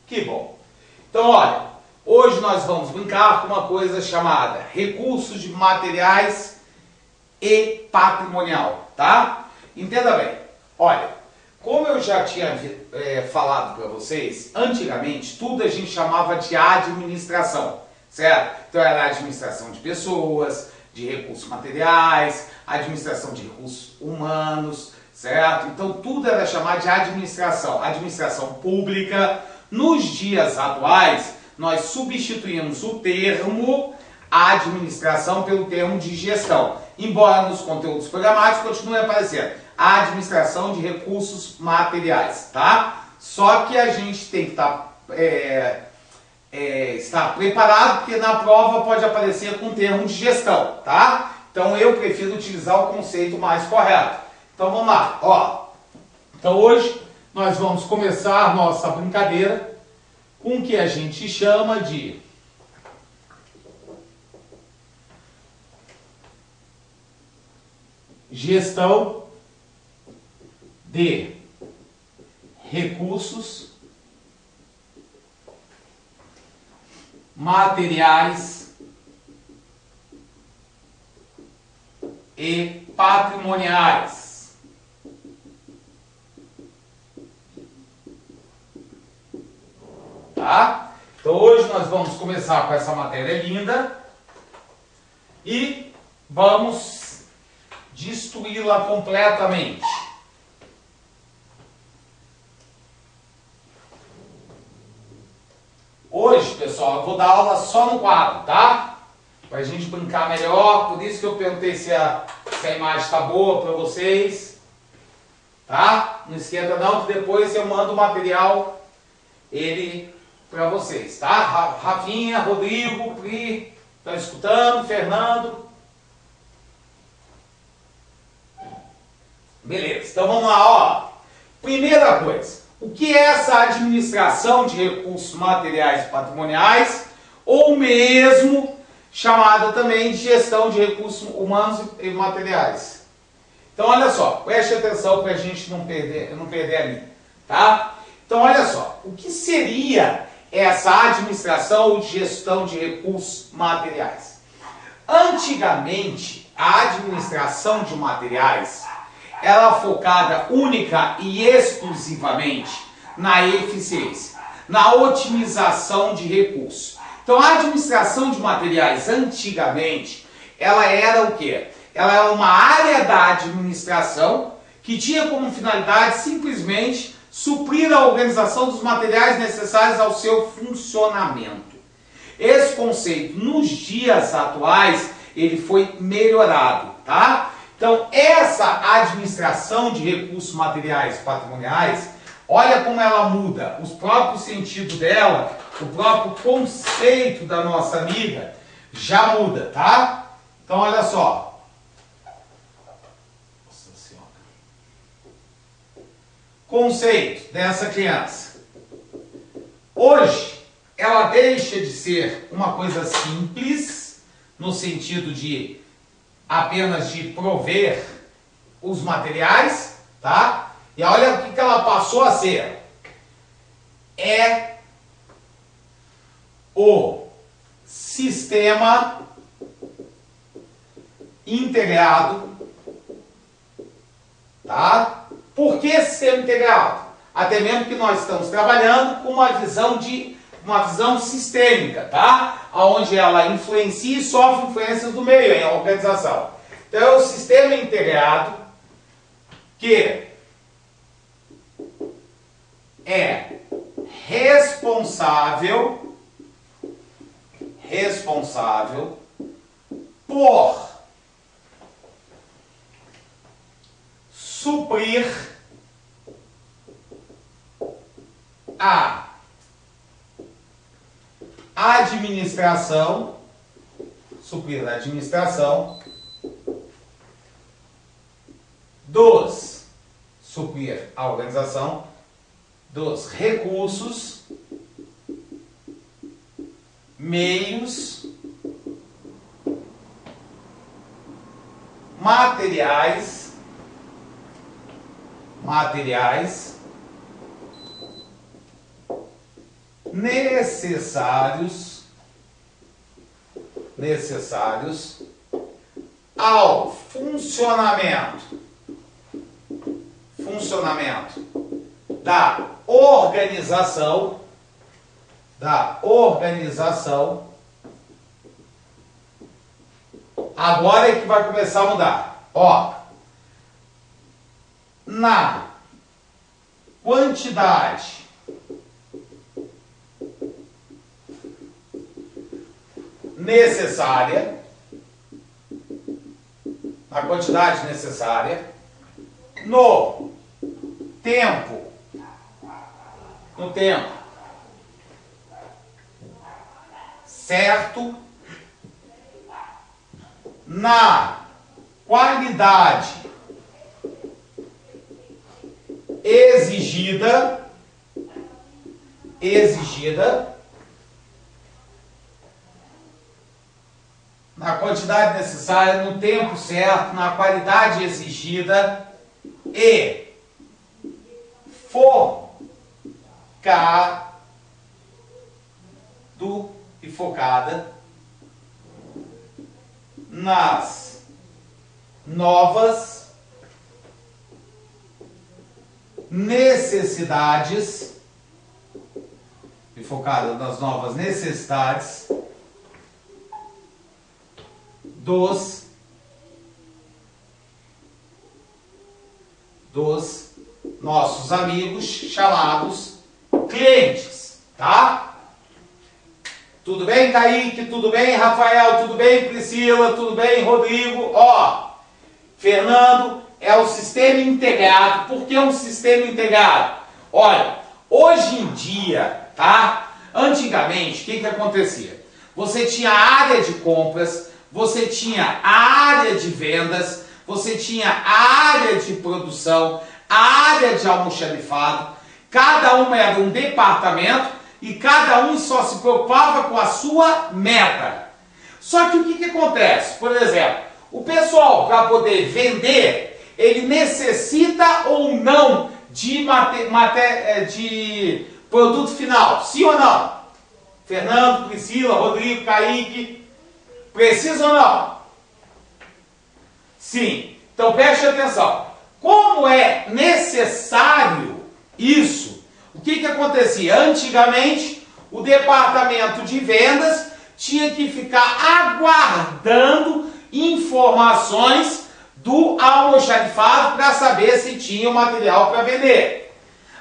Que bom. Então, olha, hoje nós vamos brincar com uma coisa chamada recursos de materiais e patrimonial, tá? Entenda bem. Olha, como eu já tinha falado para vocês, antigamente tudo a gente chamava de administração, certo? Então era a administração de pessoas, de recursos materiais, administração de recursos humanos, certo? Então tudo era chamado de administração, administração pública. Nos dias atuais, nós substituímos o termo administração pelo termo de gestão, embora nos conteúdos programáticos continue aparecendo a administração de recursos materiais, tá? Só que a gente tem que estar preparado, porque na prova pode aparecer com o termo de gestão, tá? Então eu prefiro utilizar o conceito mais correto. Então vamos lá, ó. Então hoje nós vamos começar nossa brincadeira com o que a gente chama de gestão de recursos materiais e patrimoniais. Tá? Então hoje nós vamos começar com essa matéria linda e vamos destruí-la completamente. Hoje, pessoal, eu vou dar aula só no quadro, tá? Pra gente brincar melhor, por isso que eu perguntei se a imagem está boa para vocês, tá? Não esquenta não, que depois eu mando o material, para vocês, tá? Rafinha, Rodrigo, Pri, estão escutando? Fernando? Beleza, então vamos lá, ó. Primeira coisa, o que é essa administração de recursos materiais e patrimoniais, ou mesmo chamada também de gestão de recursos humanos e materiais? Então olha só, preste atenção para a gente não perder a linha, tá? Então olha só, o que seria essa administração ou gestão de recursos materiais? Antigamente, a administração de materiais era focada única e exclusivamente na eficiência, na otimização de recursos. Então a administração de materiais antigamente, ela era o quê? Ela era uma área da administração que tinha como finalidade simplesmente suprir a organização dos materiais necessários ao seu funcionamento. Esse conceito, nos dias atuais, ele foi melhorado, tá? Então, essa administração de recursos materiais e patrimoniais, olha como ela muda, o próprio sentido dela, o próprio conceito da nossa amiga, já muda, tá? Então, olha só. Conceito dessa criança. Hoje, ela deixa de ser uma coisa simples, no sentido de apenas de prover os materiais, tá? E olha o que ela passou a ser. É o sistema integrado, tá? Por que sistema integrado? Até mesmo que nós estamos trabalhando com uma visão sistêmica, tá? Onde ela influencia e sofre influências do meio em organização. Então é o sistema integrado que é responsável por suprir a administração, suprir a organização dos recursos, meios, materiais necessários ao funcionamento da organização agora é que vai começar a mudar. Ó, na quantidade necessária, no tempo certo, na qualidade exigida, na quantidade necessária, no tempo certo, na qualidade exigida e focada nas novas necessidades dos nossos amigos chamados clientes, tá? Tudo bem, Kaique? Tudo bem, Rafael? Tudo bem, Priscila? Tudo bem, Rodrigo? Ó, Fernando, é o sistema integrado. Por que um sistema integrado? Olha, hoje em dia, tá? Antigamente, o que acontecia? Você tinha a área de compras, você tinha a área de vendas, você tinha a área de produção, a área de almoxarifado, cada uma era um departamento e cada um só se preocupava com a sua meta. So que o que acontece? Por exemplo, o pessoal, para poder vender, ele necessita ou não de produto final, sim ou não? Fernando, Priscila, Rodrigo, Kaique, precisa ou não? Sim. Então preste atenção. Como é necessário isso, o que acontecia? Antigamente, o departamento de vendas tinha que ficar aguardando informações do almoxarifado para saber se tinha o material para vender.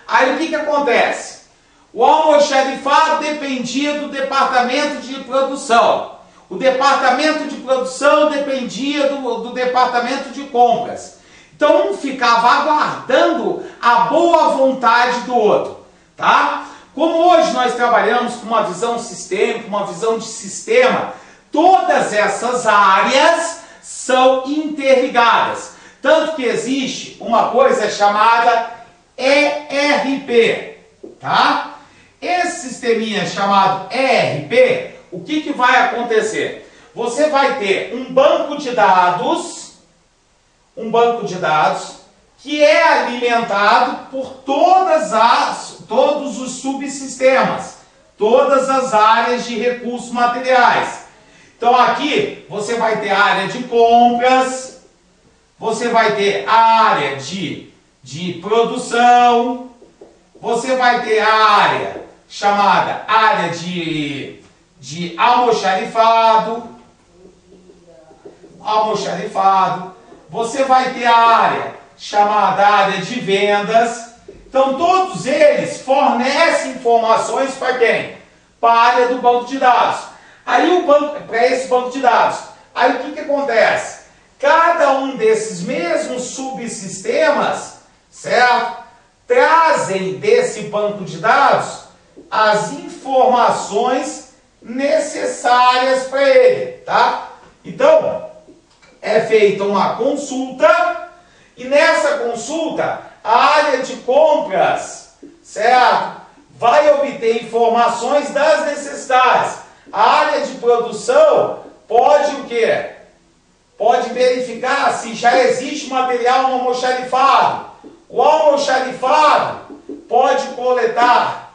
Aí o que acontece? O almoxarifado dependia do departamento de produção. O departamento de produção dependia do departamento de compras. Então um ficava aguardando a boa vontade do outro, tá? Como hoje nós trabalhamos com uma visão sistêmica, uma visão de sistema, todas essas áreas são interligadas. Tanto que existe uma coisa chamada ERP, tá? Esse sisteminha chamado ERP, o que vai acontecer? Você vai ter um banco de dados que é alimentado por todos os subsistemas, todas as áreas de recursos materiais. Então aqui você vai ter a área de compras, você vai ter a área de produção, você vai ter a área chamada área de almoxarifado, você vai ter a área chamada área de vendas. Então todos eles fornecem informações para quem? Para a área do banco de dados. Aí para esse banco de dados. Aí o que acontece? Cada um desses mesmos subsistemas, certo? Trazem desse banco de dados as informações necessárias para ele, tá? Então, é feita uma consulta e nessa consulta a área de compras, certo? Vai obter informações das necessidades. A área de produção pode o quê? Pode verificar se já existe material no almoxarifado. O almoxarifado pode coletar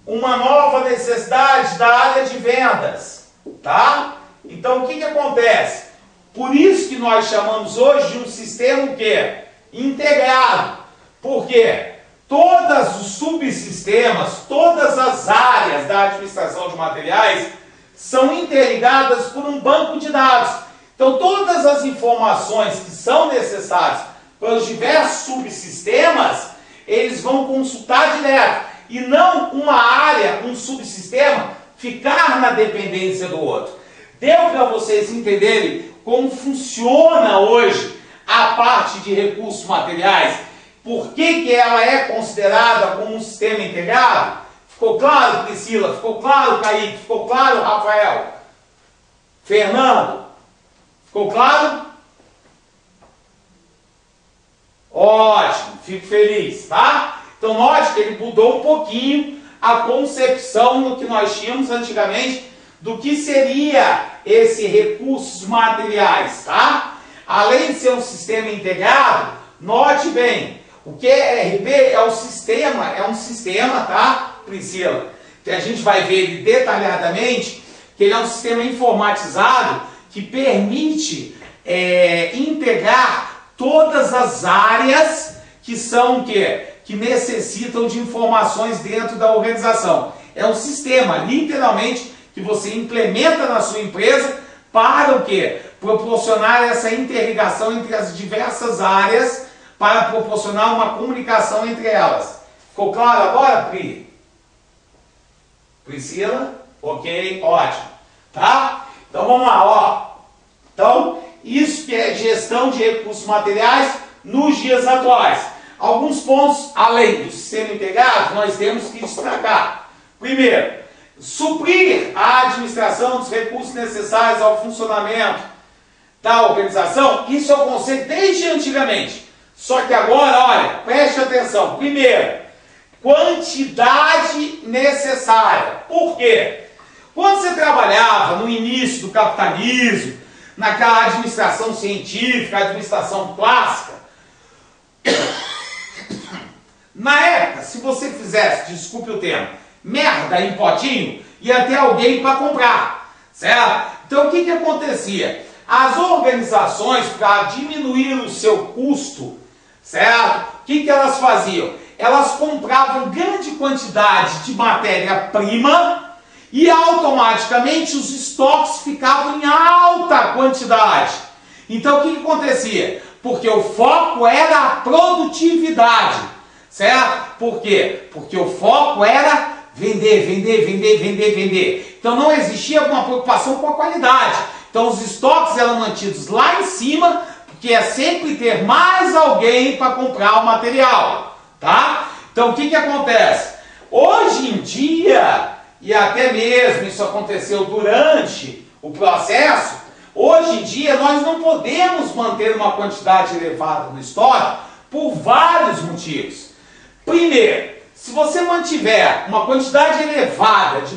uma nova necessidade da área de vendas, tá? Então o que acontece? Por isso que nós chamamos hoje de um sistema o quê? Integrado. Por quê? Todos os subsistemas, todas as áreas da administração de materiais são interligadas por um banco de dados. Então todas as informações que são necessárias para os diversos subsistemas, eles vão consultar direto. E não uma área, um subsistema, ficar na dependência do outro. Deu para vocês entenderem como funciona hoje a parte de recursos materiais? Por que ela é considerada como um sistema integrado? Ficou claro, Priscila? Ficou claro, Kaique? Ficou claro, Rafael? Fernando? Ficou claro? Ótimo, fico feliz, tá? Então note que ele mudou um pouquinho a concepção do que nós tínhamos antigamente do que seria esse recursos materiais, tá? Além de ser um sistema integrado, note bem, o QRP é um sistema, tá, Priscila? Que a gente vai ver ele detalhadamente, que ele é um sistema informatizado que permite integrar todas as áreas que são o quê? Que necessitam de informações dentro da organização. É um sistema, literalmente, que você implementa na sua empresa para o quê? Proporcionar essa interligação entre as diversas áreas para proporcionar uma comunicação entre elas. Ficou claro agora, Pri? Priscila? Ok, ótimo. Tá? Então vamos lá, ó. Então, isso que é gestão de recursos materiais nos dias atuais. Alguns pontos, além do sistema integrado, nós temos que destacar. Primeiro, suprir a administração dos recursos necessários ao funcionamento da organização. Isso é o conceito desde antigamente. Só que agora, olha, preste atenção. Primeiro, quantidade necessária. Por quê? Quando você trabalhava no início do capitalismo, naquela administração científica, administração clássica, na época, se você fizesse, desculpe o termo, merda em potinho, ia ter alguém para comprar, certo? Então o que acontecia? As organizações, para diminuir o seu custo, certo? O que elas faziam? Elas compravam grande quantidade de matéria-prima e automaticamente os estoques ficavam em alta quantidade. Então o que acontecia? Porque o foco era a produtividade, certo? Por quê? Porque o foco era vender, vender, vender, vender, vender. Então não existia alguma preocupação com a qualidade. Então os estoques eram mantidos lá em cima, porque é sempre ter mais alguém para comprar o material, tá? Então o que acontece? Hoje em dia, e até mesmo isso aconteceu durante o processo, hoje em dia nós não podemos manter uma quantidade elevada no estoque por vários motivos. Primeiro, se você mantiver uma quantidade elevada de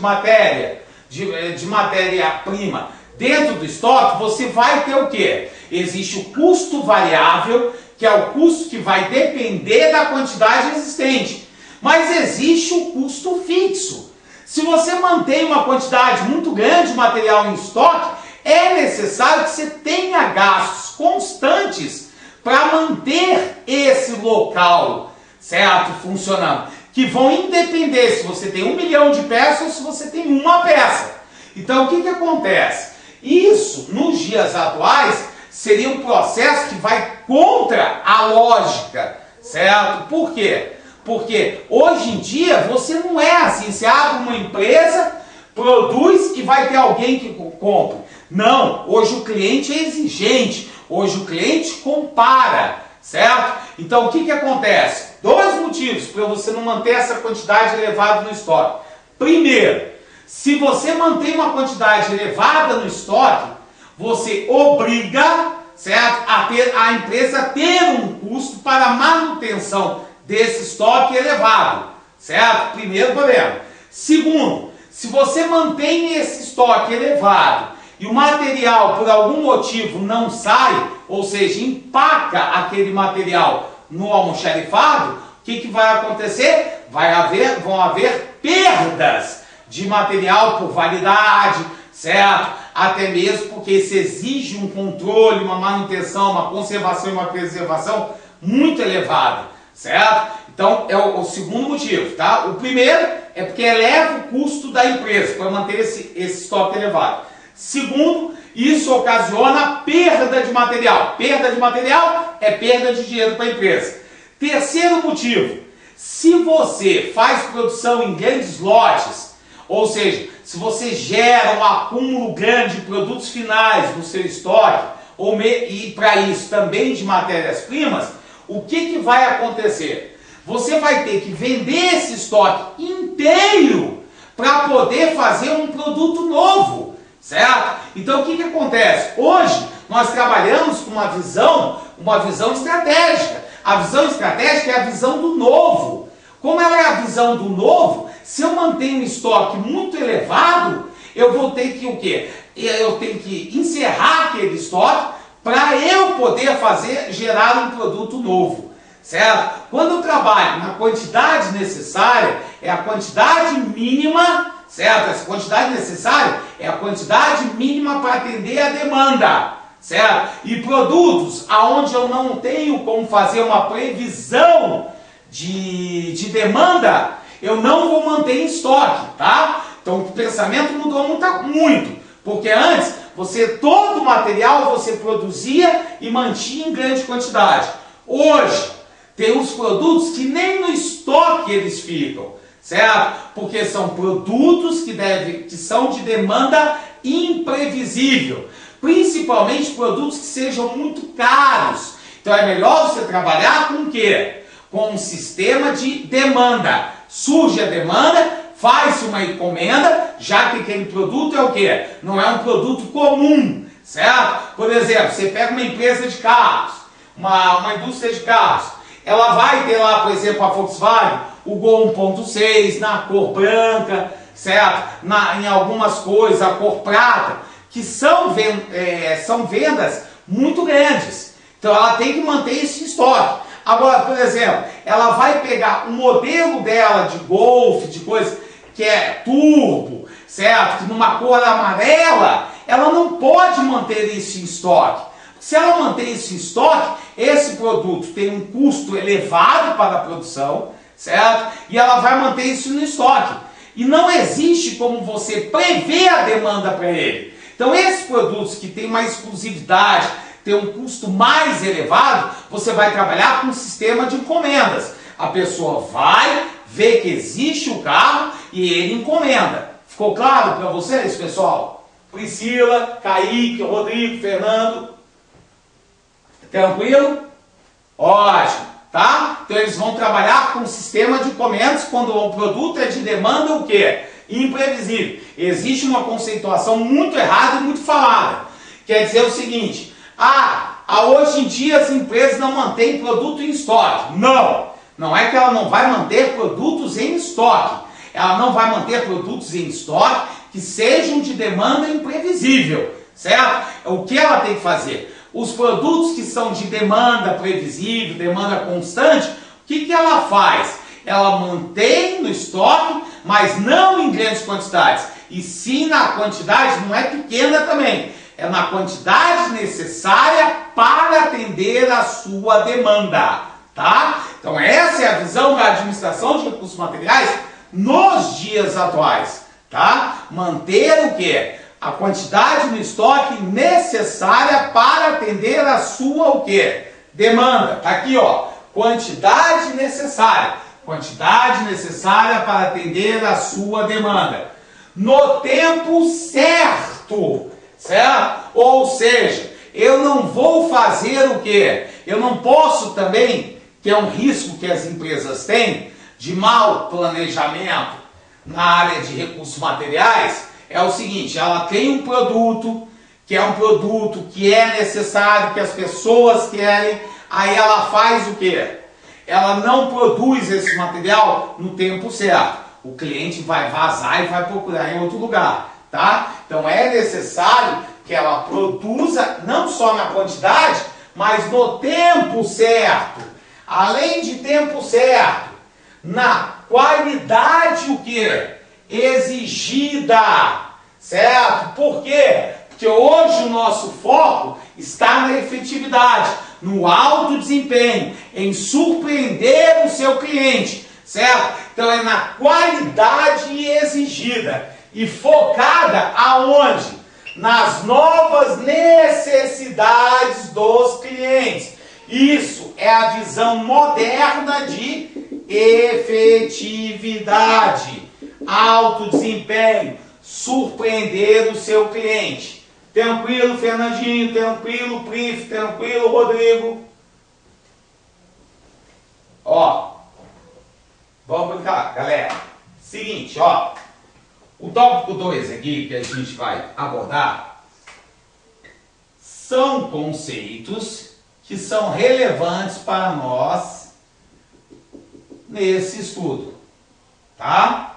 matéria-prima dentro do estoque, você vai ter o quê? Existe o custo variável, que é o custo que vai depender da quantidade existente. Mas existe o custo fixo. Se você mantém uma quantidade muito grande de material em estoque, é necessário que você tenha gastos constantes para manter esse local, certo? Funcionando. Que vão independer se você tem 1 milhão de peças ou se você tem uma peça. Então o que acontece? Isso, nos dias atuais, seria um processo que vai contra a lógica, certo? Por quê? Porque hoje em dia você não é assim, você abre uma empresa, produz e vai ter alguém que compre. Não, hoje o cliente é exigente, hoje o cliente compara, certo? Então o que acontece? 2 motivos para você não manter essa quantidade elevada no estoque. Primeiro, se você mantém uma quantidade elevada no estoque, você obriga, certo, a empresa a ter um custo para a manutenção desse estoque elevado, certo? Primeiro problema. Segundo, se você mantém esse estoque elevado e o material por algum motivo não sai, ou seja, empaca aquele material no almoxarifado, o que vai acontecer? vão haver perdas de material por validade, certo? Até mesmo porque se exige um controle, uma manutenção, uma conservação e uma preservação muito elevada, certo? Então é o segundo motivo, tá? O primeiro é porque eleva o custo da empresa para manter esse estoque elevado. Segundo, isso ocasiona perda de material. Perda de material é perda de dinheiro para a empresa. Terceiro motivo, se você faz produção em grandes lotes, ou seja, se você gera um acúmulo grande de produtos finais no seu estoque, e para isso também de matérias-primas, o que vai acontecer? Você vai ter que vender esse estoque inteiro para poder fazer um produto novo, certo? Então o que acontece? Hoje nós trabalhamos com uma visão estratégica. A visão estratégica é a visão do novo. Como ela é a visão do novo, se eu mantenho um estoque muito elevado, eu vou ter que o quê? Eu tenho que encerrar aquele estoque para eu poder gerar um produto novo, certo? Quando eu trabalho na quantidade necessária, é a quantidade mínima, certo? Essa quantidade necessária é a quantidade mínima para atender a demanda, certo? E produtos aonde eu não tenho como fazer uma previsão de demanda, eu não vou manter em estoque, tá? Então o pensamento mudou muito, porque antes todo o material você produzia e mantinha em grande quantidade. Hoje tem os produtos que nem no estoque eles ficam, certo? Porque são produtos que são de demanda imprevisível, principalmente produtos que sejam muito caros. Então é melhor você trabalhar com o quê? Com um sistema de demanda. Surge a demanda, faz-se uma encomenda, já que aquele produto é o quê? Não é um produto comum, certo? Por exemplo, você pega uma empresa de carros, uma indústria de carros, ela vai ter lá, por exemplo, a Volkswagen, o Gol 1.6 na cor branca, certo? Em algumas coisas, a cor prata, que são vendas muito grandes. Então ela tem que manter esse estoque. Agora, por exemplo, ela vai pegar o modelo dela de Golf, de coisa que é turbo, certo? Que numa cor amarela, ela não pode manter isso em estoque. Se ela manter isso em estoque, esse produto tem um custo elevado para a produção, certo? E ela vai manter isso no estoque. E não existe como você prever a demanda para ele. Então, esses produtos que têm mais exclusividade, tem um custo mais elevado, você vai trabalhar com um sistema de encomendas. A pessoa vai ver que existe o carro e ele encomenda. Ficou claro para vocês, pessoal? Priscila, Kaique, Rodrigo, Fernando. Tranquilo? Ótimo, tá? Então eles vão trabalhar com um sistema de encomendas quando o produto é de demanda o quê? Imprevisível. Existe uma conceituação muito errada e muito falada. Quer dizer o seguinte: hoje em dia as empresas não mantêm produto em estoque. Não é que ela não vai manter produtos em estoque. Ela não vai manter produtos em estoque que sejam de demanda imprevisível, certo? O que ela tem que fazer? Os produtos que são de demanda previsível, demanda constante, o que ela faz? Ela mantém no estoque, mas não em grandes quantidades. E sim na quantidade, não é pequena também, é na quantidade necessária para atender a sua demanda, tá? Então essa é a visão da administração de recursos materiais nos dias atuais, tá? Manter o quê? A quantidade no estoque necessária para atender a sua o quê? Demanda. Tá aqui, ó. Quantidade necessária. Quantidade necessária para atender a sua demanda. No tempo certo. Certo? Ou seja, eu não vou fazer o quê? Eu não posso também, que é um risco que as empresas têm, de mau planejamento na área de recursos materiais, é o seguinte: ela tem um produto, que é um produto que é necessário, que as pessoas querem, aí ela faz o quê? Ela não produz esse material no tempo certo. O cliente vai vazar e vai procurar em outro lugar, tá? Então é necessário que ela produza não só na quantidade, mas no tempo certo. Além de tempo certo, na qualidade o que? Exigida, certo? Por quê? Porque hoje o nosso foco está na efetividade, no alto desempenho, em surpreender o seu cliente, certo? Então é na qualidade exigida e focada aonde? Nas novas necessidades dos clientes. Isso é a visão moderna de efetividade, alto desempenho, surpreender o seu cliente. Tranquilo, Fernandinho? Tranquilo, Prif? Tranquilo, Rodrigo? Ó, vamos brincar, galera. Seguinte, ó. O tópico 2 aqui que a gente vai abordar são conceitos que são relevantes para nós nesse estudo, tá?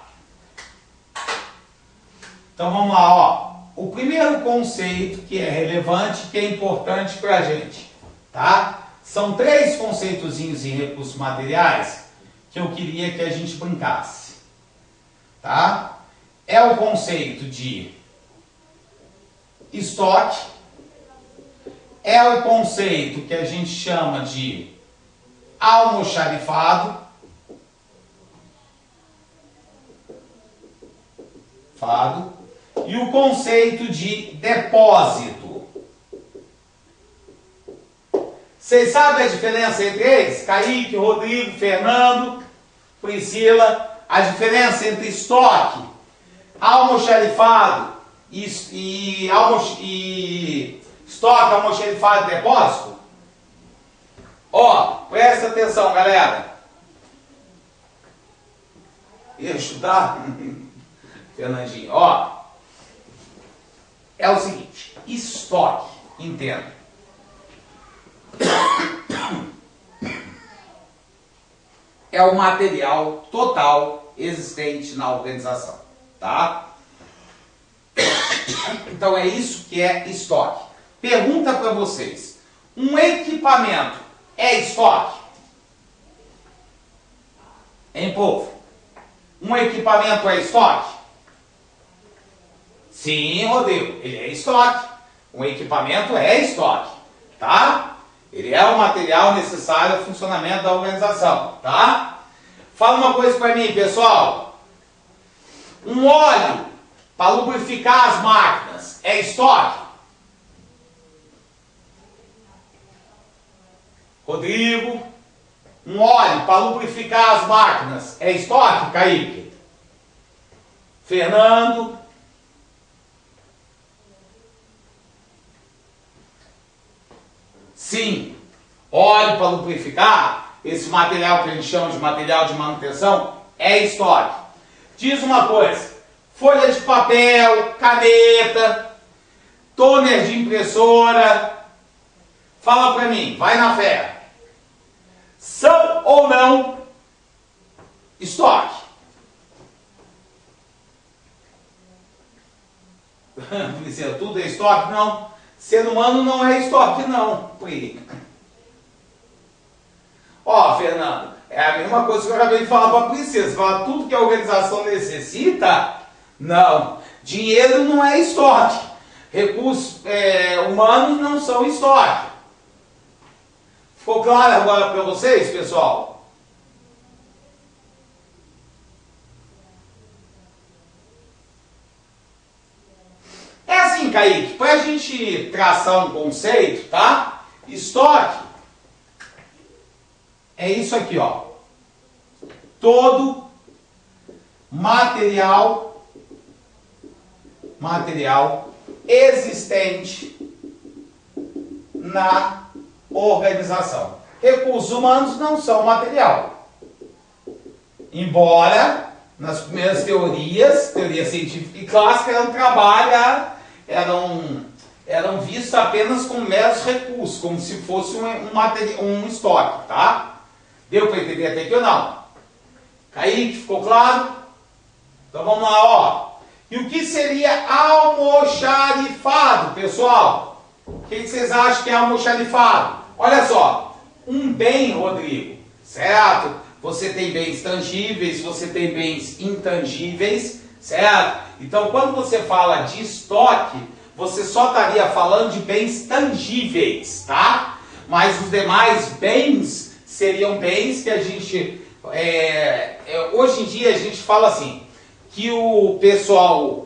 Então vamos lá, ó. O primeiro conceito que é relevante, que é importante para a gente, tá? São 3 conceitozinhos em recursos materiais que eu queria que a gente brincasse, tá? É o conceito de estoque, é o conceito que a gente chama de almoxarifado, e o conceito de depósito. Vocês sabem a diferença entre eles? Kaique, Rodrigo, Fernando, Priscila, a diferença entre estoque, almoxarifado e estoque, almoxarifado e depósito? Ó, presta atenção, galera. Ia estudar? Fernandinho, ó. É o seguinte, estoque, entenda. É o material total existente na organização, tá? Então é isso que é estoque. Pergunta para vocês, um equipamento é estoque? Hein, povo? Um equipamento é estoque? Sim, Rodrigo, ele é estoque. Um equipamento é estoque, tá? Ele é o material necessário ao funcionamento da organização, tá? Fala uma coisa para mim, pessoal. Um óleo para lubrificar as máquinas é estoque? Rodrigo, um óleo para lubrificar as máquinas é estoque, Kaique? Fernando? Sim, óleo para lubrificar, esse material que a gente chama de material de manutenção, é estoque. Diz uma coisa, folha de papel, caneta, toner de impressora, fala para mim, vai na fé. São ou não estoque? Priscila, tudo é estoque? Não. Ser humano não é estoque, não. Ó, Fernando, é a mesma coisa que eu acabei de falar para a Princesa. Falar tudo que a organização necessita? Não. Dinheiro não é estoque. Recursos humanos não são estoque. Ficou claro agora para vocês, pessoal? É assim, Kaique, para a gente traçar um conceito, tá? Estoque é isso aqui, ó. Todo material existente na organização. Recursos humanos não são material. Embora nas primeiras teorias, teoria científica e clássica, eram vistos apenas como meros recursos, como se fosse um estoque, tá? Deu para entender até aqui ou não? Kaique, ficou claro? Então vamos lá, ó. E o que seria almoxarifado, pessoal? O que vocês acham que é almoxarifado? Olha só, um bem, Rodrigo, certo? você tem bens tangíveis, você tem bens intangíveis, certo? Então, quando você fala de estoque, você só estaria falando de bens tangíveis, tá? Mas os demais bens seriam bens que a gente... hoje em dia a gente fala assim, que o pessoal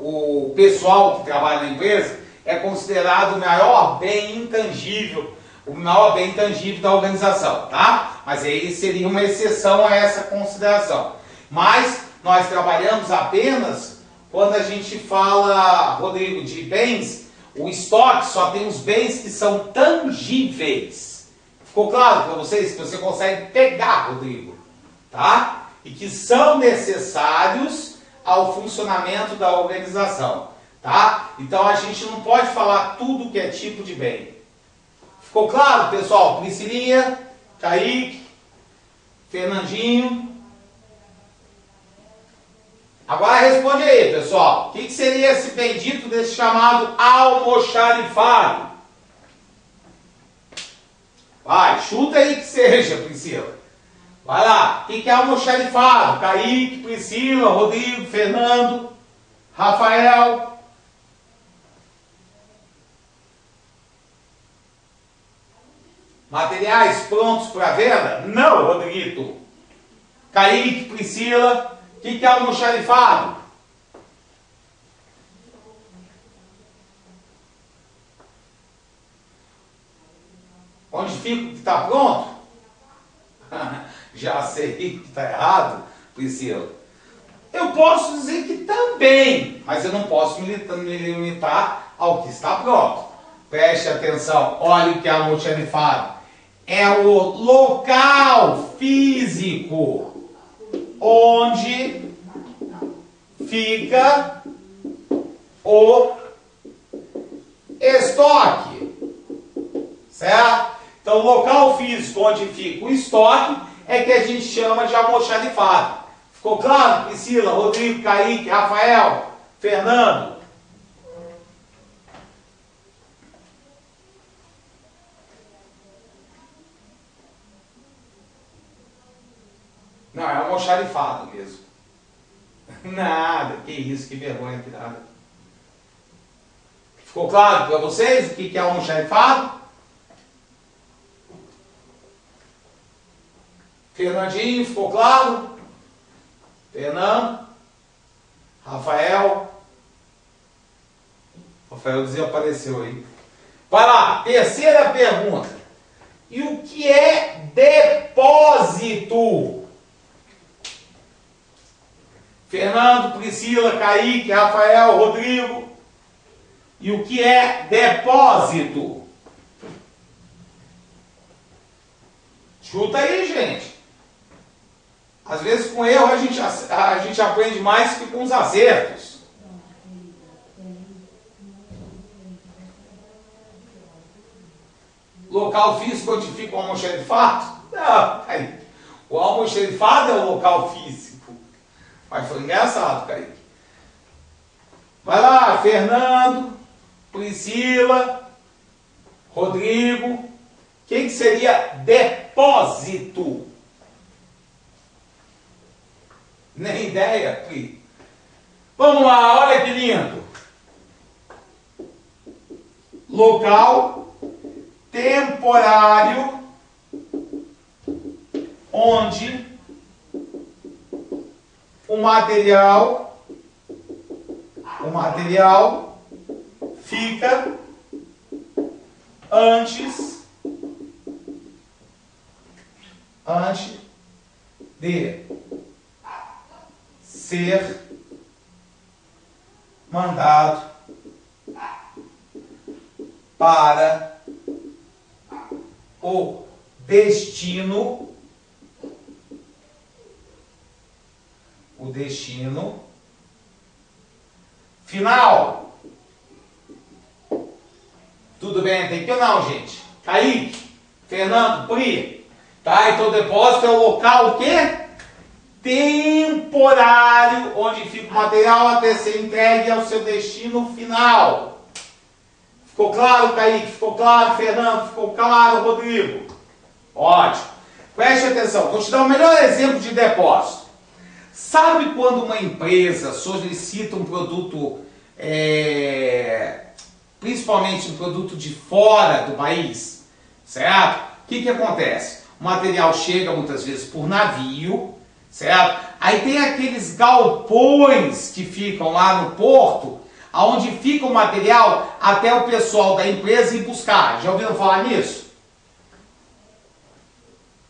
que trabalha na empresa é considerado o maior bem intangível, o maior bem intangível da organização, tá? Mas aí seria uma exceção a essa consideração. Mas nós trabalhamos apenas quando a gente fala, Rodrigo, de bens, o estoque só tem os bens que são tangíveis. Ficou claro para vocês que você consegue pegar, Rodrigo, tá? E que são necessários ao funcionamento da organização, tá? Então a gente não pode falar tudo que é tipo de bem. Ficou claro, pessoal? Priscilinha, Kaique, Fernandinho. Agora responde aí, pessoal. O que seria esse bendito desse chamado almoxarifado? Vai, chuta aí que seja, Priscila. Vai lá. O que é almoxarifado? Kaique, Priscila, Rodrigo, Fernando, Rafael. Materiais prontos para venda? Não, Rodrigo. Kaique, Priscila. O que é almoxarifado? Onde fica que está pronto? Já sei que está errado, Priscila. Eu posso dizer que também, mas eu não posso me limitar ao que está pronto. Preste atenção, olha o que é almoxarifado. É o local físico onde fica o estoque, certo? Então, o local físico onde fica o estoque é que a gente chama de almoxarifado. Ficou claro, Priscila, Rodrigo, Kaique, Rafael, Fernando? Não, é almoxarifado mesmo. Nada, que isso, que vergonha, que nada. Ficou claro para vocês o que é almoxarifado? Fernandinho, ficou claro? Fernando? Rafael? Rafael desapareceu aí. Vai lá, terceira pergunta. E o que é depósito? Fernando, Priscila, Kaique, Rafael, Rodrigo. E o que é depósito? Chuta aí, gente. Às vezes com erro a gente aprende mais que com os acertos. Local físico onde fica o almoxarifado? Não, Kaique. O almoxarifado é o local físico. Mas foi engraçado, Kaique. Vai lá, Fernando, Priscila, Rodrigo. O que seria depósito? Nem ideia, Pri. Vamos lá, olha que lindo. Local temporário onde o material fica antes de ser mandado para o destino final. Tudo bem até aqui ou não, gente? Kaique, Fernando, Pri. Tá? Então o depósito é o local o quê? Temporário, onde fica o material até ser entregue ao seu destino final. Ficou claro, Kaique? Ficou claro, Fernando? Ficou claro, Rodrigo? Ótimo. Preste atenção, vou te dar o melhor exemplo de depósito. Sabe quando uma empresa solicita um produto, principalmente um produto de fora do país, certo? O que acontece? O material chega muitas vezes por navio, certo? Aí tem aqueles galpões que ficam lá no porto, onde fica o material até o pessoal da empresa ir buscar. Já ouviram falar nisso?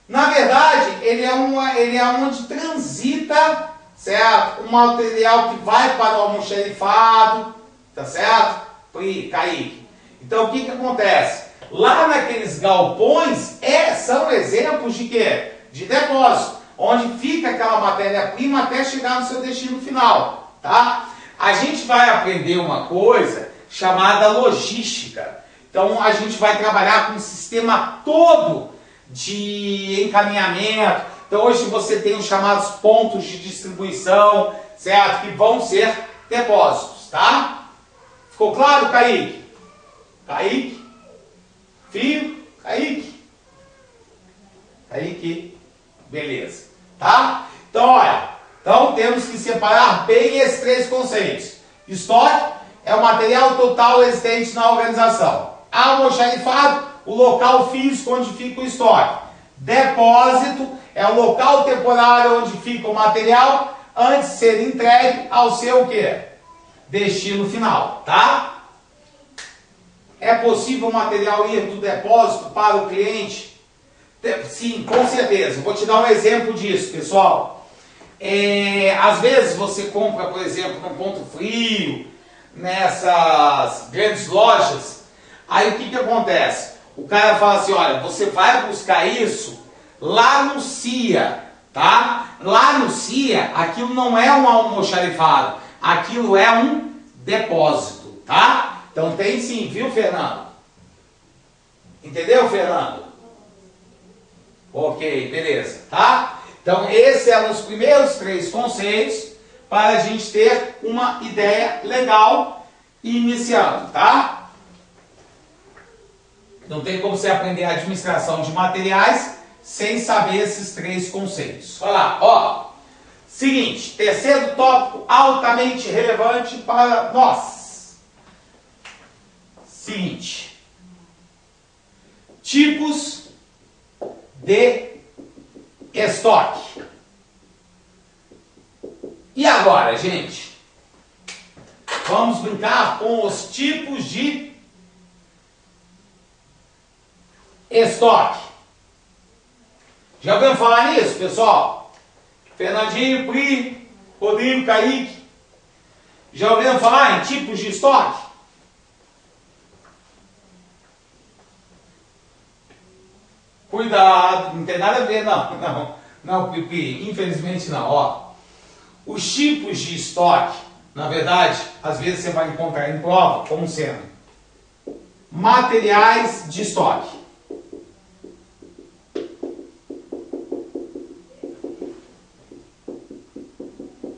Na verdade, ele é onde transita, certo? O material que vai para o almoxarifado, tá certo? Kaique. Então, o que acontece? Lá naqueles galpões, são exemplos de quê? De depósito, onde fica aquela matéria-prima até chegar no seu destino final, tá? A gente vai aprender uma coisa chamada logística. Então, a gente vai trabalhar com um sistema todo de encaminhamento. Então, hoje você tem os chamados pontos de distribuição, certo? Que vão ser depósitos, tá? Ficou claro, Kaique? Kaique? Fio? Kaique? Kaique? Beleza, tá? Então, olha, temos que separar bem esses três conceitos. Estoque é o material total existente na organização. Almoxarifado, o local físico onde fica o estoque. Depósito é o local temporário onde fica o material antes de ser entregue ao seu quê? Destino final, tá? É possível o material ir do depósito para o cliente? Sim, com certeza. Vou te dar um exemplo disso, pessoal. Às vezes você compra, por exemplo, num ponto frio, nessas grandes lojas. Aí o que acontece? O cara fala assim, olha, você vai buscar isso lá no CIA, tá? Lá no CIA, aquilo não é um almoxarifado, aquilo é um depósito, tá? Então tem sim, viu, Fernando? Entendeu, Fernando? Ok, beleza, tá? Então esses eram os primeiros três conceitos para a gente ter uma ideia legal iniciando, tá? Não tem como você aprender a administração de materiais sem saber esses três conceitos. Olha lá, ó. Seguinte, terceiro tópico altamente relevante para nós. Seguinte. Tipos de estoque. E agora, gente? Vamos brincar com os tipos de estoque. Já ouviram falar nisso, pessoal? Fernandinho, Pri, Rodrigo, Kaique. Já ouviram falar em tipos de estoque? Cuidado, não tem nada a ver, não, Pipi, infelizmente não, ó. Os tipos de estoque, na verdade, às vezes você vai encontrar em prova como sendo materiais de estoque.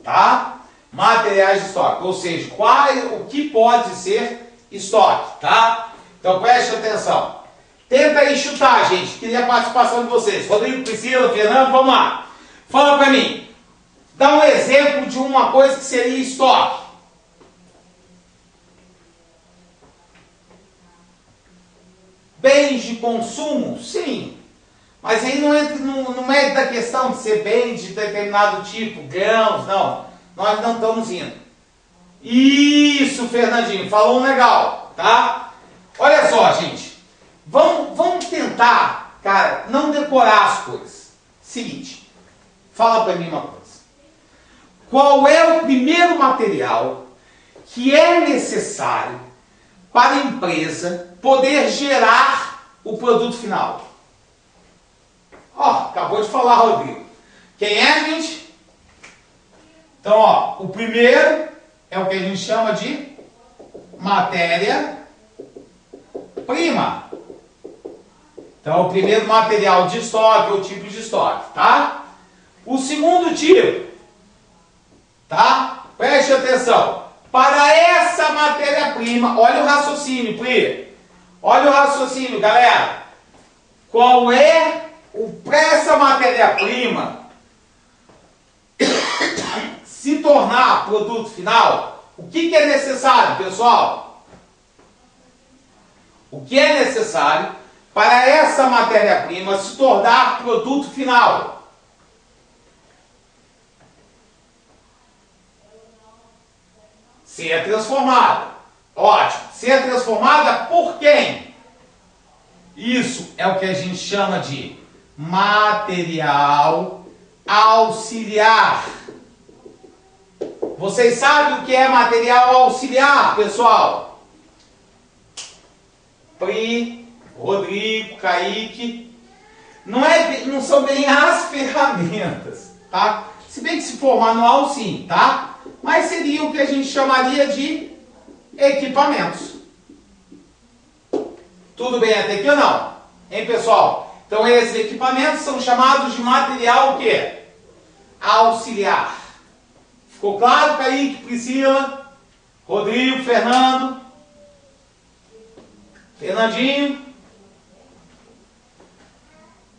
Tá? Materiais de estoque, ou seja, o que pode ser estoque, tá? Então preste atenção. Tenta aí chutar, gente. Queria a participação de vocês. Rodrigo, Priscila, Fernando, vamos lá. Fala pra mim. Dá um exemplo de uma coisa que seria estoque. Bens de consumo? Sim. Mas aí não entra no mérito da questão de ser bem de determinado tipo, grãos, não. Nós não estamos indo. Isso, Fernandinho, falou um legal, tá? Olha só, gente. Vamos tentar, cara, não decorar as coisas. Seguinte, fala pra mim uma coisa. Qual é o primeiro material que é necessário para a empresa poder gerar o produto final? Ó, acabou de falar, Rodrigo. Quem é, gente? Então, ó, o primeiro é o que a gente chama de matéria-prima. Então, o primeiro material de estoque ou tipo de estoque, tá? O segundo tipo, tá? Preste atenção. Para essa matéria-prima, olha o raciocínio, Pri. Olha o raciocínio, galera. Qual é Para essa matéria-prima se tornar produto final, o que é necessário, pessoal? O que é necessário para essa matéria-prima se tornar produto final? Ser transformada. Ótimo. Ser transformada por quem? Isso é o que a gente chama de material auxiliar. Vocês sabem o que é material auxiliar, pessoal? Pri, Rodrigo, Kaique. Não são bem as ferramentas, tá? Se bem que se for manual, sim, tá? Mas seria o que a gente chamaria de equipamentos. Tudo bem até aqui ou não? Hein, pessoal? Então, esses equipamentos são chamados de material o quê? Auxiliar. Ficou claro, Kaique, Priscila, Rodrigo, Fernando, Fernandinho?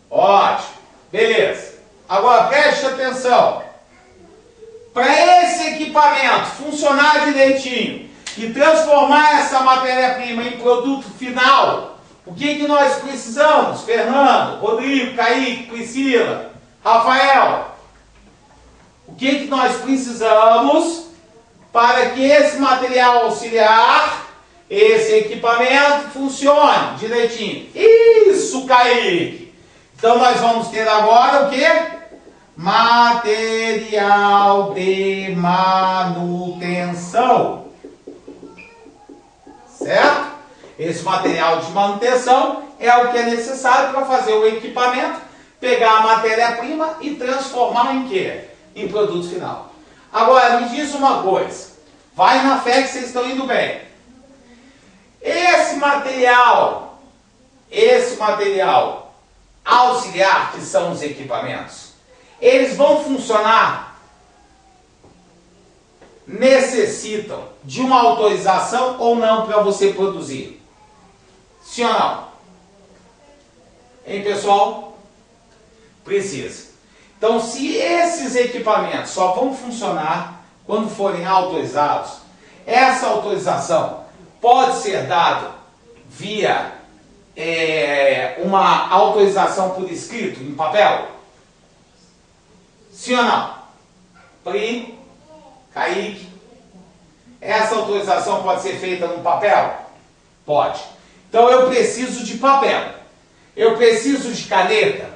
Ótimo. Beleza. Agora, preste atenção. Para esse equipamento funcionar direitinho e transformar essa matéria-prima em produto final, o que nós precisamos? Fernando, Rodrigo, Kaique, Priscila, Rafael. O que nós precisamos para que esse material auxiliar, esse equipamento, funcione direitinho? Isso, Kaique! Então nós vamos ter agora o quê? Material de manutenção. Certo? Esse material de manutenção é o que é necessário para fazer o equipamento, pegar a matéria-prima e transformar em quê? Em produto final. Agora, me diz uma coisa. Vai na fé que vocês estão indo bem. Esse material auxiliar, que são os equipamentos, eles vão funcionar, necessitam de uma autorização ou não para você produzir? Sim ou não? Hein, pessoal? Precisa. Então, se esses equipamentos só vão funcionar quando forem autorizados, essa autorização pode ser dada via uma autorização por escrito, em papel? Sim ou não? Pri, Kaique, essa autorização pode ser feita no papel? Pode. Então eu preciso de papel, eu preciso de caneta,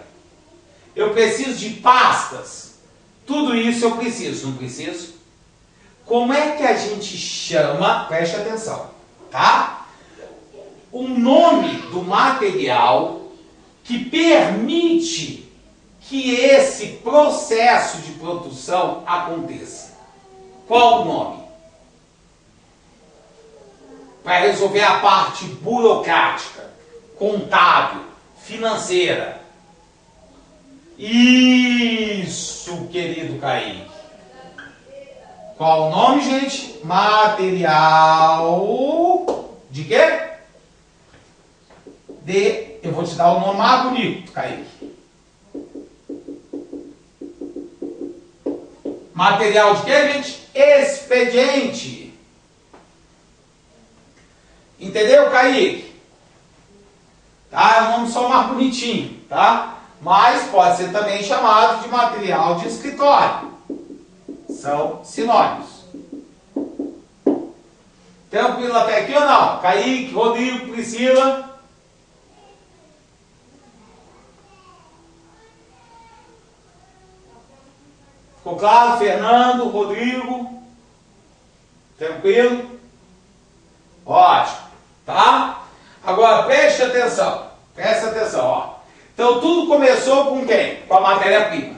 eu preciso de pastas, tudo isso eu preciso, não preciso? Como é que a gente chama, preste atenção, tá? O nome do material que permite que esse processo de produção aconteça. Qual o nome? Para resolver a parte burocrática, contábil, financeira. Isso, querido Kaique. Qual o nome, gente? Material de quê? Eu vou te dar o nome mais bonito, Kaique. Material de quê, gente? Expediente. Entendeu, Kaique? Tá? É um nome só mais bonitinho, tá? Mas pode ser também chamado de material de escritório. São sinônimos. Tranquilo até aqui ou não? Kaique, Rodrigo, Priscila. Ficou claro? Fernando, Rodrigo. Tranquilo? Ótimo. Tá? Agora preste atenção. Presta atenção, ó. Então tudo começou com quem? Com a matéria-prima.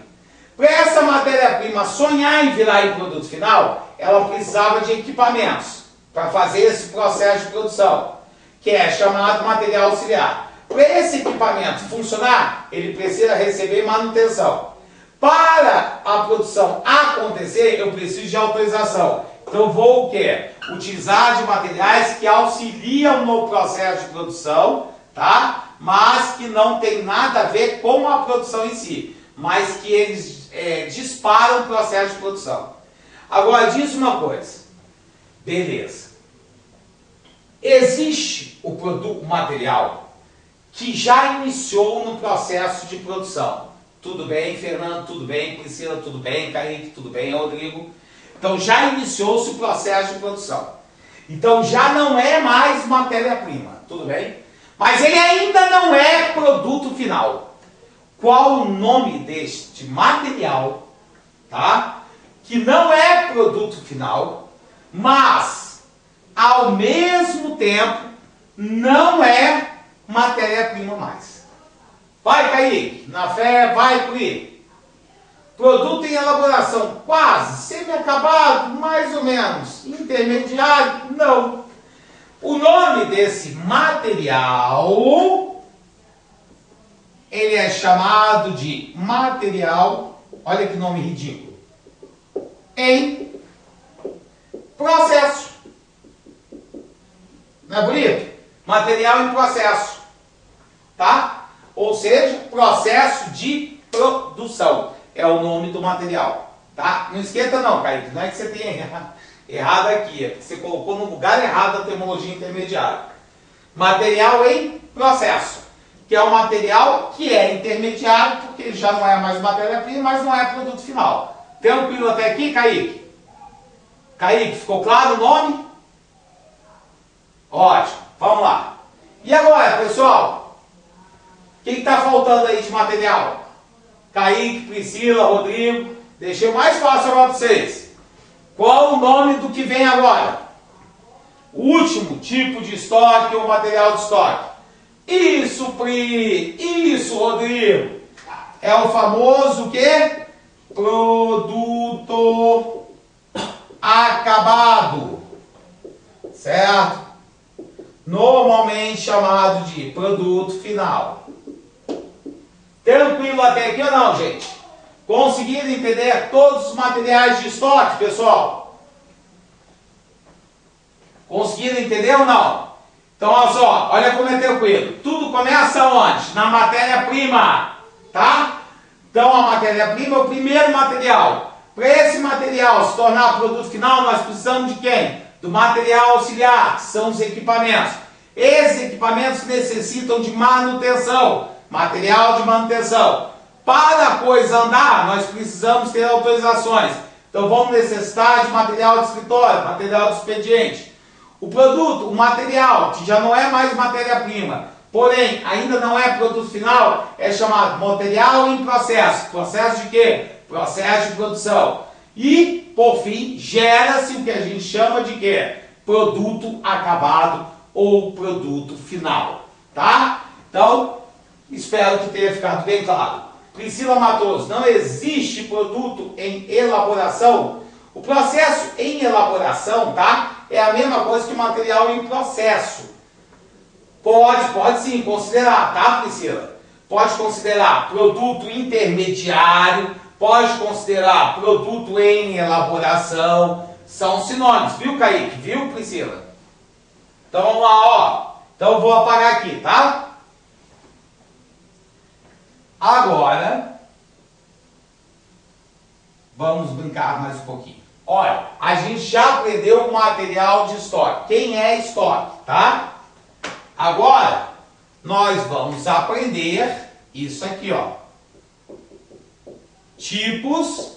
Para essa matéria-prima sonhar em virar em produto final, ela precisava de equipamentos para fazer esse processo de produção, que é chamado material auxiliar. Para esse equipamento funcionar, ele precisa receber manutenção. Para a produção acontecer, eu preciso de autorização. Então vou o quê? Utilizar de materiais que auxiliam no processo de produção, tá? mas que não tem nada a ver com a produção em si, mas que eles disparam o processo de produção. Agora, diz uma coisa. Beleza. Existe o produto, o material, que já iniciou no processo de produção. Tudo bem, Fernando? Tudo bem, Priscila? Tudo bem, Kaique? Tudo bem, Rodrigo? Então, já iniciou-se o processo de produção. Então, já não é mais matéria-prima. Tudo bem? Mas ele ainda não é produto final. Qual o nome deste material, tá? Que não é produto final, mas, ao mesmo tempo, não é matéria-prima mais. Vai, Kaique, na fé, vai, Pri. Produto em elaboração, quase, semi-acabado, mais ou menos. Intermediário, não. O nome desse material, ele é chamado de material, olha que nome ridículo, em processo. Não é bonito? Material em processo, tá? Ou seja, processo de produção. É o nome do material, tá? Não esquenta não, Kaique, não é que você tenha errado aqui, é que você colocou no lugar errado a terminologia intermediária. Material em processo, que é o material que é intermediário, porque ele já não é mais matéria-prima, mas não é produto final. Tranquilo até aqui, Kaique? Kaique, ficou claro o nome? Ótimo, vamos lá. E agora, pessoal? O que está faltando aí de material? Kaique, Priscila, Rodrigo, deixei mais fácil agora para vocês. Qual o nome do que vem agora? O último tipo de estoque ou material de estoque. Isso, Pri, isso, Rodrigo. É o famoso quê? Produto acabado. Certo? Normalmente chamado de produto final. Tranquilo até aqui ou não, gente? Conseguiram entender todos os materiais de estoque, pessoal? Conseguiram entender ou não? Então, olha só, olha como é tranquilo. Tudo começa onde? Na matéria-prima, tá? Então, a matéria-prima é o primeiro material. Para esse material se tornar produto final, nós precisamos de quem? Do material auxiliar, que são os equipamentos. Esses equipamentos necessitam de manutenção, material de manutenção. Para a coisa andar, nós precisamos ter autorizações. Então vamos necessitar de material de escritório, material de expediente. O produto, o material, que já não é mais matéria-prima, porém ainda não é produto final, é chamado material em processo. Processo de quê? Processo de produção. E, por fim, gera-se o que a gente chama de quê? Produto acabado ou produto final. Tá? Então, espero que tenha ficado bem claro. Priscila Matoso, não existe produto em elaboração? O processo em elaboração, tá? É a mesma coisa que material em processo. Pode sim considerar, tá, Priscila? Pode considerar produto intermediário, pode considerar produto em elaboração. São sinônimos, viu, Kaique? Viu, Priscila? Então vamos lá, ó. Então eu vou apagar aqui, tá? Agora, vamos brincar mais um pouquinho. Olha, a gente já aprendeu o material de estoque. Quem é estoque, tá? Agora, nós vamos aprender isso aqui, ó. Tipos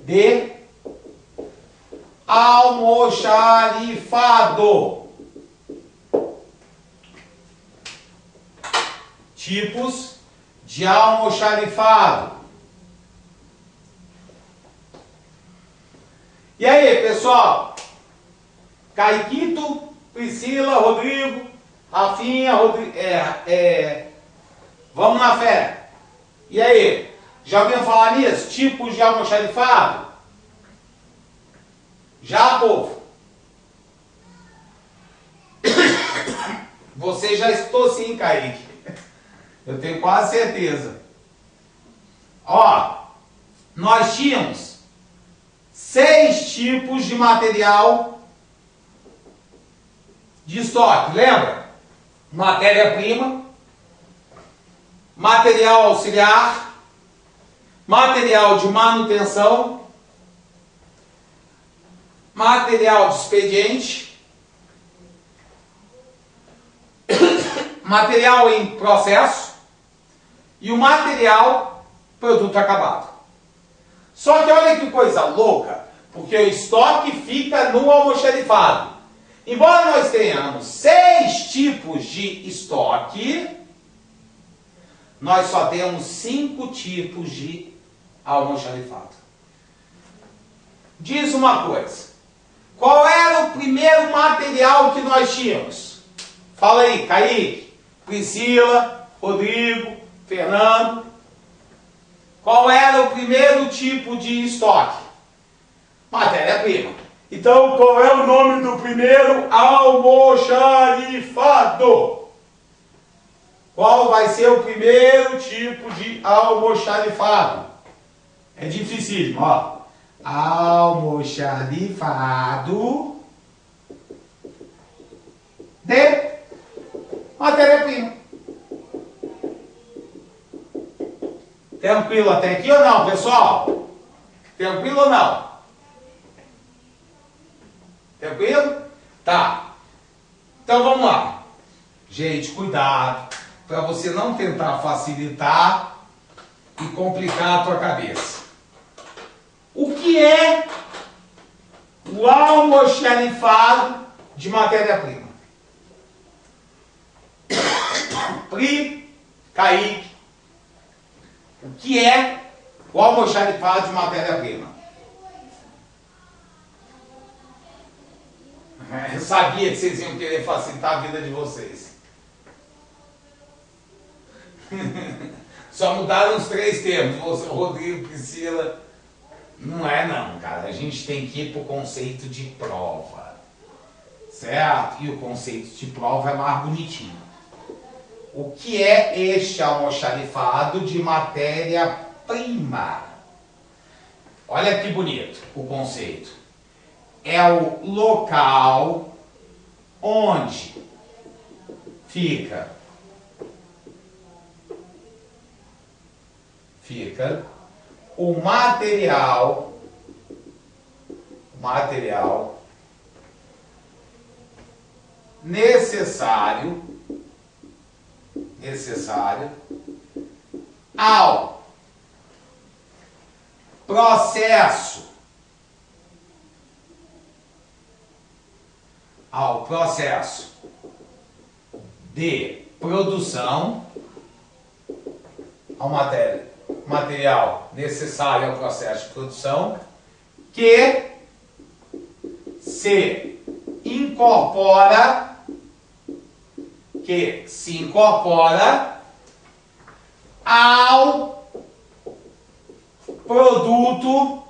de almoxarifado. Tipos de almoxarifado. E aí, pessoal? Caiquito, Priscila, Rodrigo, Rafinha, vamos na fé. E aí? Já ouviram falar nisso? Tipos de almoxarifado? Já, povo? Você já estou sim, Kaique. Eu tenho quase certeza. Ó, nós tínhamos 6 tipos de material de estoque, lembra? matéria-prima, material auxiliar, material de manutenção, material de expediente, material em processo e o material produto acabado. Só que olha que coisa louca, porque o estoque fica no almoxarifado. Embora nós tenhamos 6 tipos de estoque, nós só temos 5 tipos de almoxarifado. Diz uma coisa, qual era o primeiro material que nós tínhamos? Fala aí, Kaique, Priscila, Rodrigo, Fernando. Qual era o primeiro tipo de estoque? Matéria-prima. Então, qual é o nome do primeiro almoxarifado? Qual vai ser o primeiro tipo de almoxarifado? É dificílimo, ó. Almoxarifado de matéria-prima. Tranquilo até aqui ou não, pessoal? Tranquilo ou não? Tranquilo? Tá. Então vamos lá. Gente, cuidado para você não tentar facilitar e complicar a tua cabeça. O que é o almoxarifado de matéria-prima? Pri, Kaique. O que é o almoxarifado de matéria-prima? Eu sabia que vocês iam querer facilitar a vida de vocês. Só mudaram os 3 termos. Você, Rodrigo, Priscila. Não é não, cara. A gente tem que ir para o conceito de prova. Certo? E o conceito de prova é mais bonitinho. O que é este almoxarifado de matéria-prima? Olha que bonito o conceito. É o local onde fica o material necessário ao processo de produção, ao material necessário ao processo de produção, que se incorpora ao produto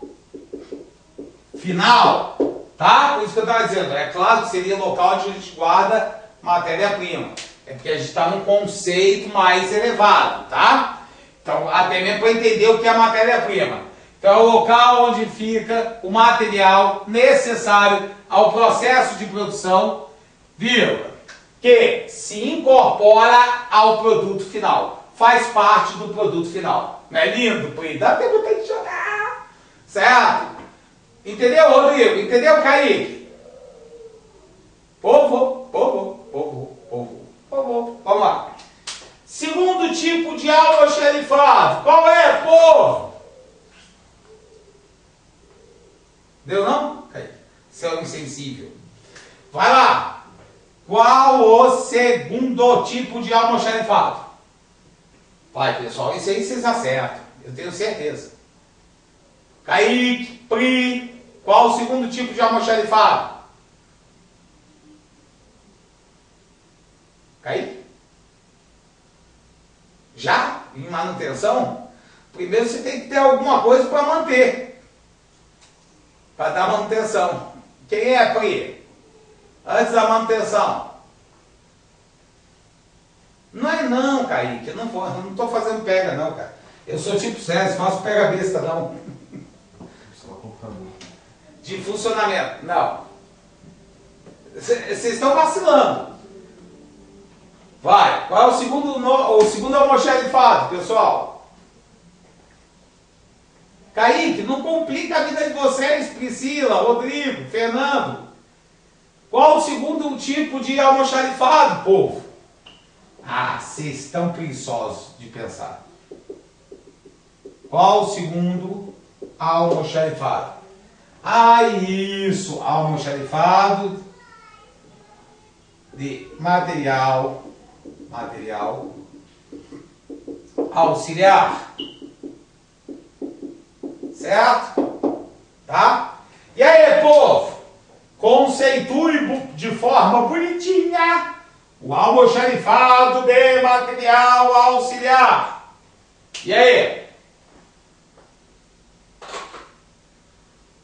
final, tá? Por isso que eu estava dizendo, é claro que seria local onde a gente guarda matéria-prima, é porque a gente está num conceito mais elevado, tá? Então, até mesmo para entender o que é matéria-prima. Então, é o local onde fica o material necessário ao processo de produção, vírgula, que se incorpora ao produto final. Faz parte do produto final. Não é lindo, Pri? Dá tempo de chorar. Certo? Entendeu, Rodrigo? Entendeu, Kaique? Povo. Vamos lá. Segundo tipo de almoxarifado. Qual é, povo? Deu não? Kaique. Seu insensível. Vai lá. Qual o segundo tipo de almoxarifado? Vai, pessoal, isso aí vocês acertam, eu tenho certeza. Kaique, Pri, qual o segundo tipo de almoxarifado? Kaique? Já? Em manutenção? Primeiro você tem que ter alguma coisa para manter. Para dar manutenção. Quem é, Pri? Antes da manutenção. Não é não, Kaique. Eu não estou fazendo pega não, cara. Eu sou tipo César, faço pega besta não. De funcionamento. Não. Vocês estão vacilando. Vai. Qual é o segundo, o segundo almoxarifado, pessoal? Kaique, não complica a vida de vocês, Priscila, Rodrigo, Fernando. Qual o segundo tipo de almoxarifado, povo? Ah, vocês estão preguiçosos de pensar. Qual o segundo almoxarifado? Ah, isso, almoxarifado de material auxiliar. Certo? Tá? E aí, povo? Conceitue de forma bonitinha o almoxarifado de material auxiliar. E aí?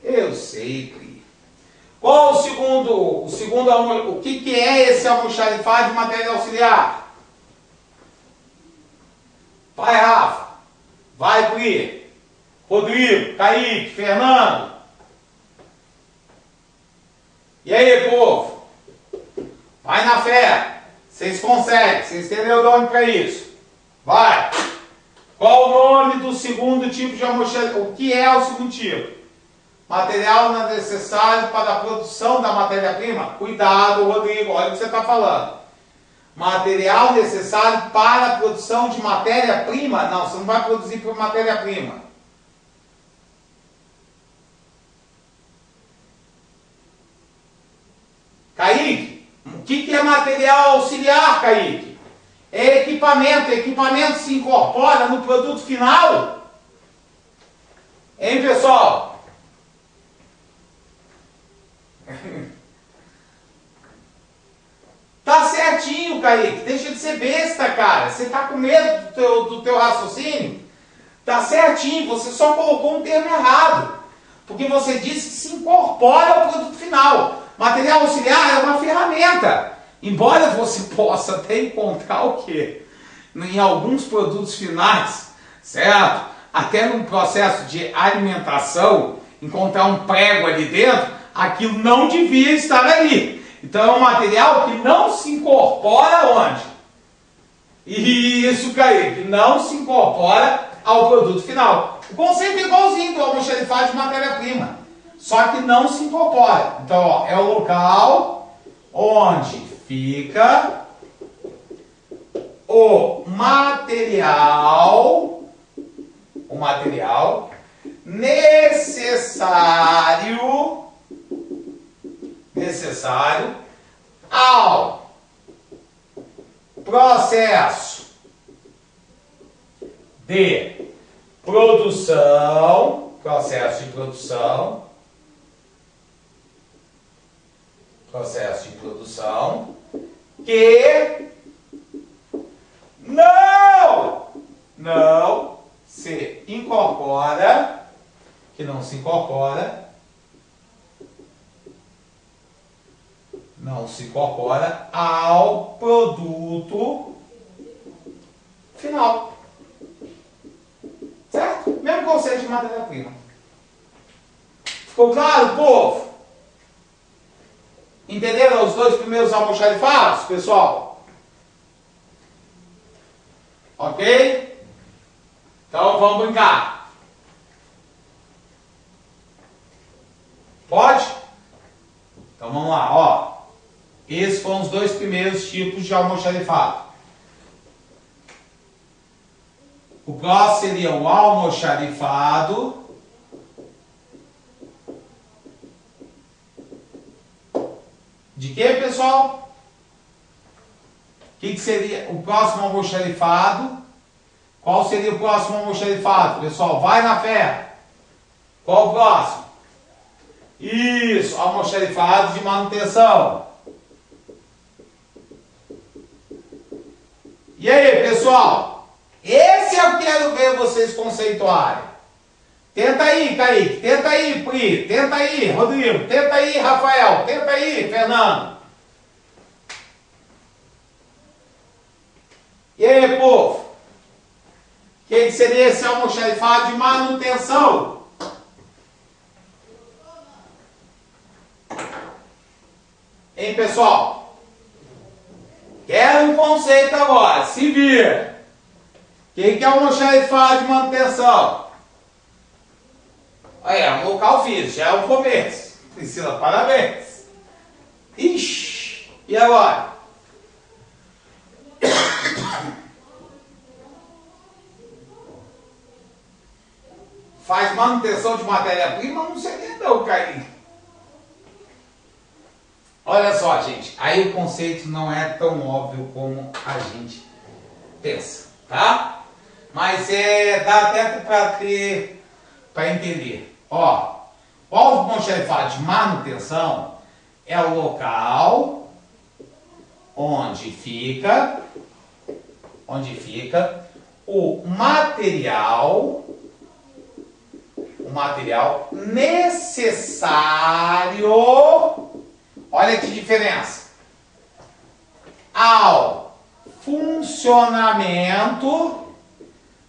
Eu sei, Pri. Qual o segundo o que é esse almoxarifado de material auxiliar? Vai, Rafa. Vai, Pri. Rodrigo, Kaique, Fernando. E aí, povo? Vai na fé. Vocês conseguem. Vocês têm neurônio para isso. Vai. Qual o nome do segundo tipo de almoxarifado? O que é o segundo tipo? Material não é necessário para a produção da matéria-prima. Cuidado, Rodrigo. Olha o que você está falando. Material necessário para a produção de matéria-prima. Não, você não vai produzir por matéria-prima. Kaique, o que é material auxiliar, Kaique? É equipamento. Equipamento se incorpora no produto final? Hein, pessoal? Tá certinho, Kaique. Deixa de ser besta, cara. Você tá com medo do teu raciocínio? Tá certinho. Você só colocou um termo errado. Porque você disse que se incorpora ao produto final. Material auxiliar é uma ferramenta. Embora você possa até encontrar o quê? Em alguns produtos finais, certo? Até num processo de alimentação, encontrar um prego ali dentro, aquilo não devia estar ali. Então é um material que não se incorpora onde? Isso, Kaique, que não se incorpora ao produto final. O conceito é igualzinho do almoxarifado de matéria-prima, só que não se incorpora. Então, ó, é o local onde fica o material necessário ao processo de produção, que não se incorpora, ao produto final. Certo? Mesmo conceito de matéria-prima. Ficou claro, povo? Entenderam os dois primeiros almoxarifados, pessoal? Ok? Então vamos brincar. Pode? Então vamos lá, ó. Esses foram os dois primeiros tipos de almoxarifado. O próximo seria o almoxarifado de quê, pessoal? O que seria o próximo almoxarifado? Qual seria o próximo almoxarifado, pessoal? Vai na fé. Qual o próximo? Isso, almoxarifado de manutenção. E aí, pessoal? Esse eu quero ver vocês conceituarem. Tenta aí, Kaique. Tenta aí, Pri. Tenta aí, Rodrigo. Tenta aí, Rafael. Tenta aí, Fernando. E aí, povo? O que seria esse almoxarifado de manutenção? Hein, pessoal? Quero um conceito. conceito agora, se vira. O que é o almoxarifado de manutenção? É um local físico, já é o começo. Priscila, parabéns. Ixi, e agora? Faz manutenção de matéria-prima? Não sei não, Kaique. Olha só, gente, aí o conceito não é tão óbvio como a gente pensa, tá? Mas dá até para entender. Ó, o almoxarifado de manutenção é o local onde fica o material necessário, olha que diferença, ao funcionamento,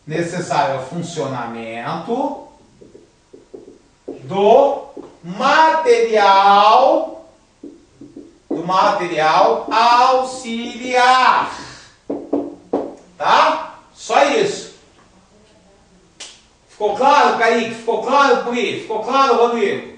necessário ao funcionamento do material auxiliar, tá? Só isso. Ficou claro, Kaique? Ficou claro, Puri? Ficou claro, Rodrigo?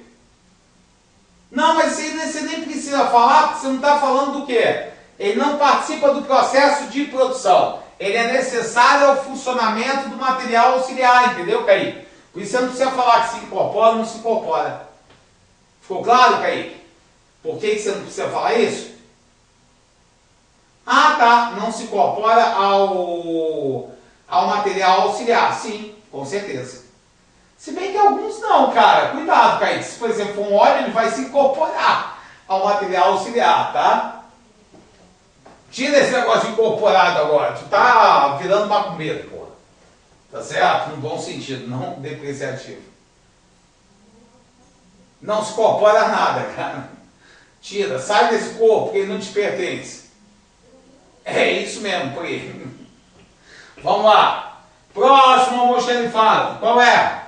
Não, mas você nem precisa falar, porque você não está falando do quê? Ele não participa do processo de produção. Ele é necessário ao funcionamento do material auxiliar, entendeu, Kaique? Por isso você não precisa falar que se incorpora ou não se incorpora. Ficou claro, Kaique? Por que você não precisa falar isso? Ah, tá. Não se incorpora ao material auxiliar. Sim, com certeza. Se bem que alguns não, cara. Cuidado, Kaique. Se, por exemplo, for um óleo, ele vai se incorporar ao material auxiliar, tá? Tira esse negócio de incorporado agora. Tu tá virando macumbeiro, pô. Tá certo? No bom sentido, não depreciativo. Não se incorpora nada, cara. Tira, sai desse corpo, que ele não te pertence. É isso mesmo, por aí. Vamos lá. Próximo almoxarifado. Qual é?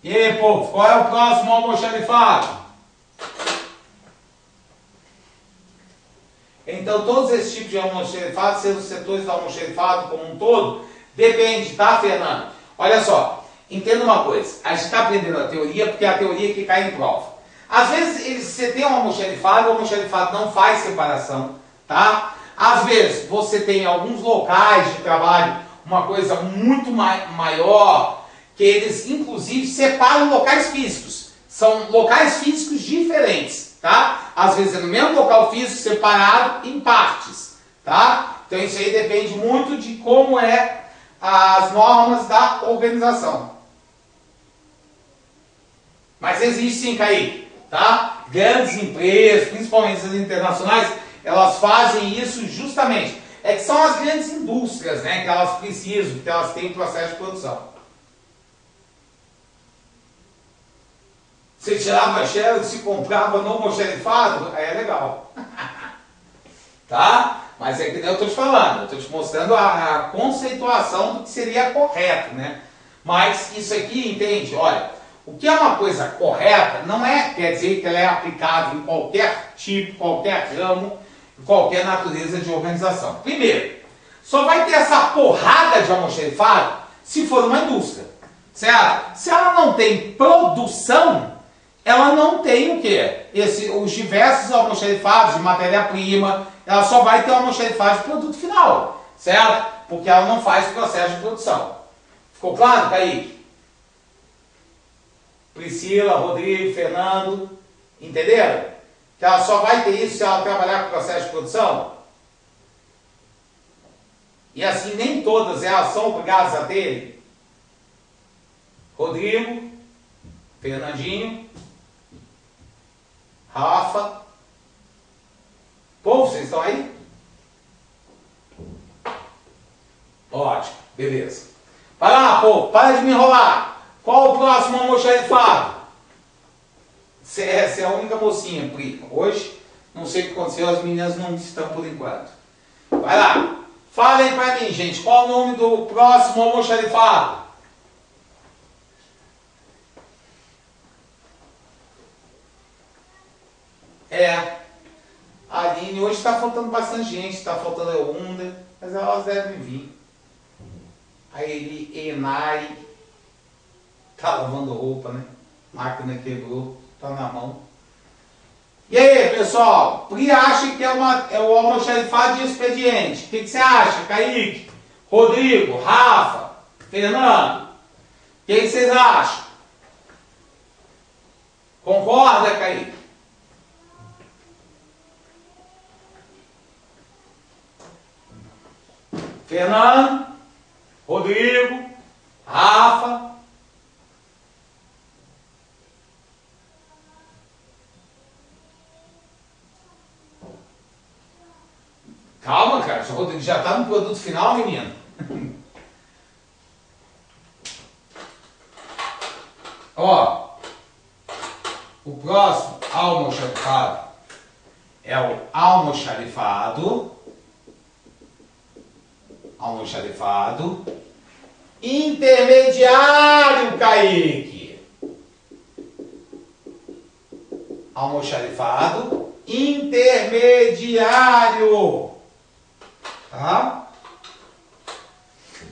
E aí, povo, qual é o próximo almoxarifado? Então, todos esses tipos de almoxarifado, sendo os setores do almoxarifado como um todo, depende, tá, Fernando? Olha só, entenda uma coisa. A gente está aprendendo a teoria porque é a teoria que cai em prova. Às vezes, você tem um almoxarifado, o almoxarifado não faz separação, tá? Às vezes, você tem alguns locais de trabalho, uma coisa muito maior, que eles, inclusive, separam locais físicos. São locais físicos diferentes, tá? Às vezes é no mesmo local físico, separado em partes, tá? Então, isso aí depende muito de como é as normas da organização. Mas existe sim, Kaique, tá? Grandes empresas, principalmente as internacionais, elas fazem isso justamente. É que são as grandes indústrias, né? Que elas precisam, que elas têm processo de produção. Você tirava a Shell e se comprava no almoxarifado, aí é legal. Tá? Mas é que nem eu estou te falando, eu estou te mostrando a conceituação do que seria correto, né? Mas isso aqui, entende? Olha, o que é uma coisa correta não quer dizer que ela é aplicável em qualquer tipo, qualquer ramo, qualquer natureza de organização. Primeiro, só vai ter essa porrada de almoxarifado se for uma indústria, certo? Se ela não tem produção, ela não tem o quê? Os diversos almoxarifados de matéria-prima, ela só vai ter o almoxarifado de produto final, certo? Porque ela não faz processo de produção. Ficou claro, Kaique? Priscila, Rodrigo, Fernando, entenderam? Que ela só vai ter isso se ela trabalhar com processo de produção? E assim, nem todas elas são obrigadas a ter. Rodrigo, Fernandinho, Rafa. Povo, vocês estão aí? Ótimo, beleza. Vai lá, povo, para de me enrolar. Qual o próximo almoxarifado? Você é a única mocinha, Pri. Hoje, não sei o que aconteceu, as meninas não estão por enquanto. Vai lá. Falem para mim, gente, qual o nome do próximo almoxarifado? A Aline, hoje está faltando bastante gente, está faltando a Eunda, mas elas devem vir. A Enai tá lavando roupa, né? Máquina quebrou, tá na mão. E aí, pessoal? Pri acha que é o almoxarifado de expediente. O que você acha, Kaique? Rodrigo, Rafa, Fernando? O que vocês acham? Concorda, Kaique? Fernando, Rodrigo, Rafa. Calma, cara, o Rodrigo já está no produto final, menino. Ó, o próximo almoxarifado é o almoxarifado intermediário, Kaique. Almoxarifado intermediário. Tá?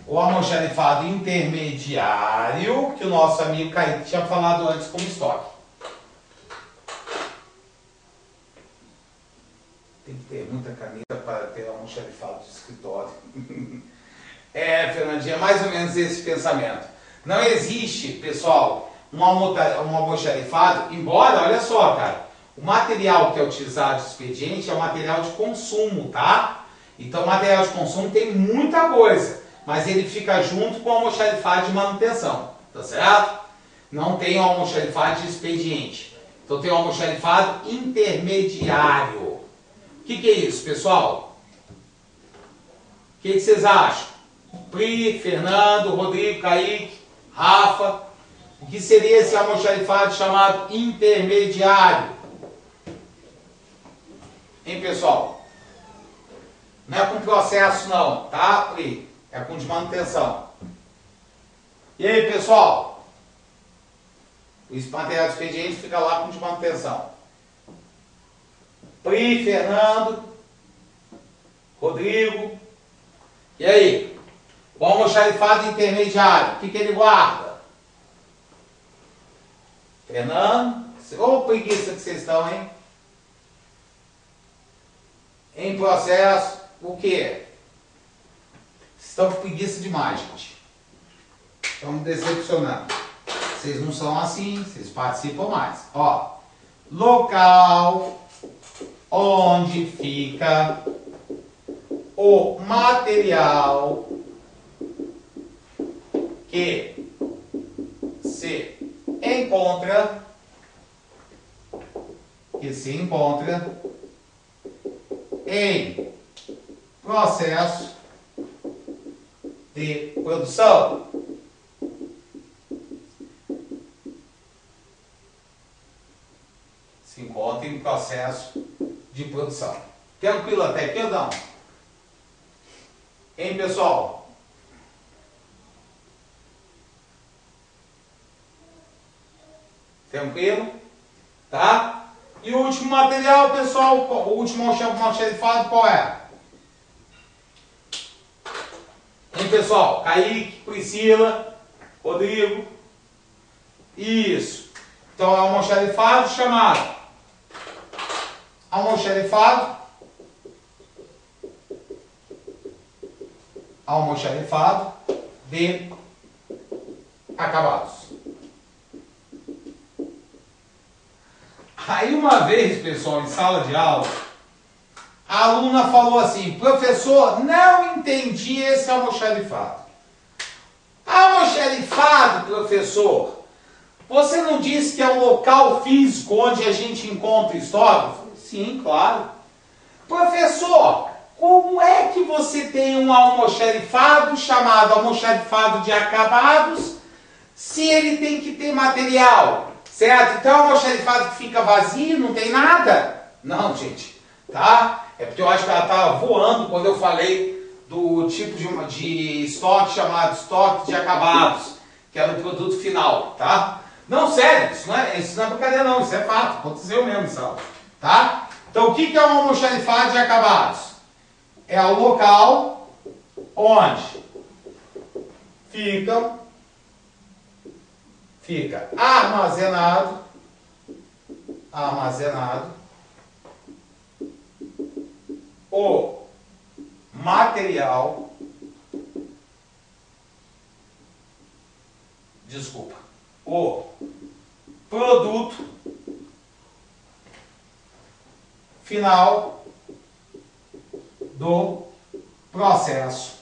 O almoxarifado intermediário, que o nosso amigo Kaique tinha falado antes como estoque. Tem que ter muita caneta para ter almoxarifado de escritório. Fernandinha, é mais ou menos esse pensamento. Não existe, pessoal, um almoxarifado, embora, olha só, cara, o material que é utilizado no expediente é um material de consumo, tá? Então, o material de consumo tem muita coisa, mas ele fica junto com o almoxarifado de manutenção, tá certo? Não tem o almoxarifado de expediente. Então, tem o almoxarifado intermediário. O que é isso, pessoal? O que vocês acham? Pri, Fernando, Rodrigo, Kaique, Rafa. O que seria esse almoxarifado chamado intermediário? Hein, pessoal? Não é com processo não, tá, Pri? É com de manutenção. E aí, pessoal? O material de expediente fica lá com de manutenção. Pri, Fernando, Rodrigo. E aí? O almoxarifado intermediário, o que ele guarda? Fernando? Ô, preguiça que vocês estão, hein? Em processo, o quê? Estão com preguiça demais, gente. Estão me decepcionando. Vocês não são assim, vocês participam mais. Ó, local onde fica o material que se encontra em processo de produção. Se encontra em processo de produção. Tranquilo até aqui ou não? Hein, pessoal? Tranquilo? Tá? E o último material, pessoal, o último almoxarifado qual é? Hein, pessoal? Kaique, Priscila, Rodrigo. Isso. Então é um almoxarifado chamado almoxarifado de acabados. Aí uma vez, pessoal, em sala de aula, a aluna falou assim: professor, não entendi esse almoxarifado. Almoxarifado, professor, você não disse que é o local físico onde a gente encontra estoque? Eu falei, sim, claro. Professor, como é que você tem um almoxarifado chamado almoxarifado de acabados se ele tem que ter material? Certo? Então é um almoxarifado que fica vazio, não tem nada? Não, gente, tá? É porque eu acho que ela estava voando quando eu falei do tipo de estoque chamado estoque de acabados, que era o produto final, tá? Não, sério, isso não é brincadeira não, isso é fato, aconteceu mesmo, sabe? Tá? Então, o que é o almoxarifado de acabados? É o local onde fica armazenado o material, o produto final do processo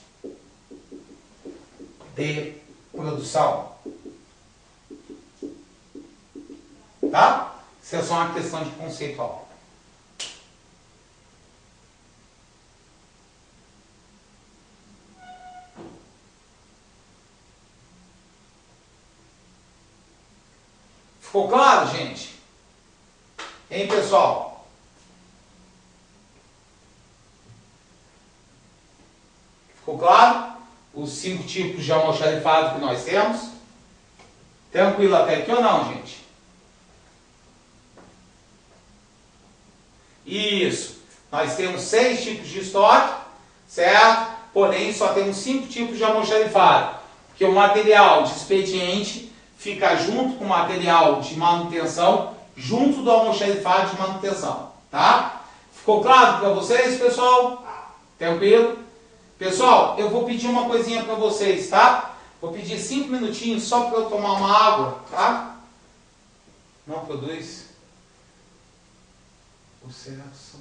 de produção. Tá? Isso é só uma questão de conceitual. Ficou claro, gente? Hein, pessoal? Ficou claro? Os 5 tipos de almoxarifado que nós temos? Tranquilo até aqui ou não, gente? Isso. Nós temos 6 tipos de estoque, certo? Porém, só temos 5 tipos de almoxarifado. Porque o material de expediente fica junto com o material de manutenção, junto do almoxarifado de manutenção, tá? Ficou claro para vocês, pessoal? Tranquilo? Pessoal, eu vou pedir uma coisinha para vocês, tá? Vou pedir 5 minutinhos só para eu tomar uma água, tá? Não produz. O certo.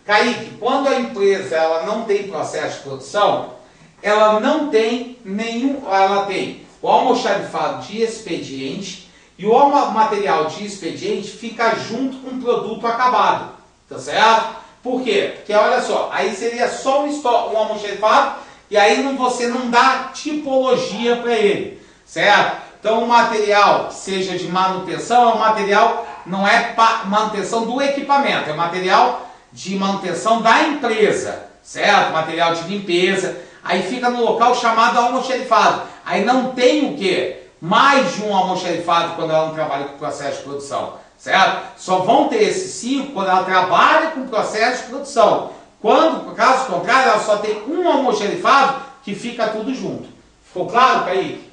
Kaique, quando a empresa ela não tem processo de produção, ela não tem nenhum, ela tem o almoxarifado de expediente e o material de expediente fica junto com o produto acabado, tá certo? Por quê? Porque olha só, aí seria só um almoxarifado e aí você não dá tipologia para ele, certo? Então o material que seja de manutenção é um material, não é para manutenção do equipamento, é material de manutenção da empresa, certo? Material de limpeza, aí fica no local chamado almoxarifado. Aí não tem o quê? Mais de um almoxarifado quando ela não trabalha com processo de produção, certo? Só vão ter esses 5 quando ela trabalha com processo de produção. Quando, por caso contrário, ela só tem um almoxarifado que fica tudo junto. Ficou claro, Kaique?